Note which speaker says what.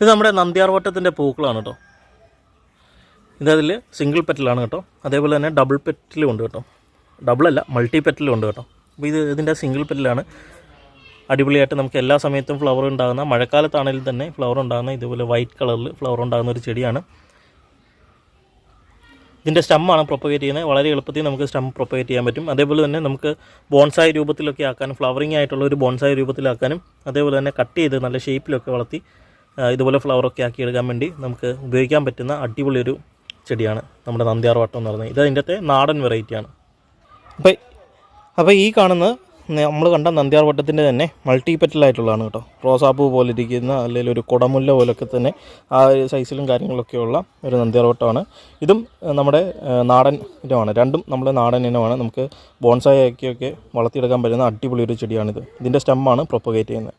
Speaker 1: ഇത് നമ്മുടെ നന്ദ്യാർവട്ടത്തിൻ്റെ പൂക്കളാണ് കേട്ടോ. ഇതതിൽ സിംഗിൾ പെറ്റലാണ് കേട്ടോ. അതേപോലെ തന്നെ ഡബിൾ പെറ്റലും ഉണ്ട് കേട്ടോ. ഡബിളല്ല, മൾട്ടി പെറ്റലും ഉണ്ട് കേട്ടോ. അപ്പോൾ ഇതിൻ്റെ സിംഗിൾ പെറ്റലാണ്. അടിപൊളിയായിട്ട് നമുക്ക് എല്ലാ സമയത്തും ഫ്ലവർ ഉണ്ടാകുന്ന, മഴക്കാലത്താണെങ്കിലും തന്നെ ഫ്ലവർ ഉണ്ടാകുന്ന, ഇതുപോലെ വൈറ്റ് കളറിൽ ഫ്ലവർ ഉണ്ടാകുന്ന ഒരു ചെടിയാണ്. ഇതിൻ്റെ സ്റ്റമ്മാണ് പ്രൊപ്പഗേറ്റ് ചെയ്യുന്നത്. വളരെ എളുപ്പത്തിൽ നമുക്ക് സ്റ്റം പ്രൊപ്പഗേറ്റ് ചെയ്യാൻ പറ്റും. അതേപോലെ തന്നെ നമുക്ക് ബോൺസായി രൂപത്തിലൊക്കെ ആക്കാനും, ഫ്ലവറിങ് ആയിട്ടുള്ള ഒരു ബോൺസായി രൂപത്തിലാക്കാനും, അതേപോലെ തന്നെ കട്ട് ചെയ്ത് നല്ല ഷേപ്പിലൊക്കെ വളർത്തി ഇതുപോലെ ഫ്ലവറൊക്കെ ആക്കി എടുക്കാൻ വേണ്ടി നമുക്ക് ഉപയോഗിക്കാൻ പറ്റുന്ന അടിപൊളിയൊരു ചെടിയാണ് നമ്മുടെ നന്ദ്യാർവട്ടം എന്ന് പറയുന്നത്. ഇത് അതിൻ്റെ നാടൻ വെറൈറ്റിയാണ്. അപ്പോൾ ഈ കാണുന്നത് നമ്മൾ കണ്ട നന്ദ്യാർവട്ടത്തിൻ്റെ തന്നെ മൾട്ടി പെറ്റലായിട്ടുള്ളതാണ് കേട്ടോ. റോസാപ്പൂ പോലെ ഇരിക്കുന്ന, അല്ലെങ്കിൽ ഒരു കുടമുല്ല പോലൊക്കെ തന്നെ ആ ഒരു സൈസിലും കാര്യങ്ങളൊക്കെയുള്ള ഒരു നന്ദ്യാർവട്ടമാണ്. ഇതും നമ്മുടെ നാടൻ ഇനമാണ്. രണ്ടും നമ്മുടെ നാടൻ ഇനമാണ്. നമുക്ക് ബോൺസായി ആക്കിയൊക്കെ വളർത്തിയെടുക്കാൻ പറ്റുന്ന അടിപൊളി ഒരു ചെടിയാണിത്. ഇതിൻ്റെ സ്റ്റമ്മാണ് പ്രൊപ്പഗേറ്റ് ചെയ്യുന്നത്.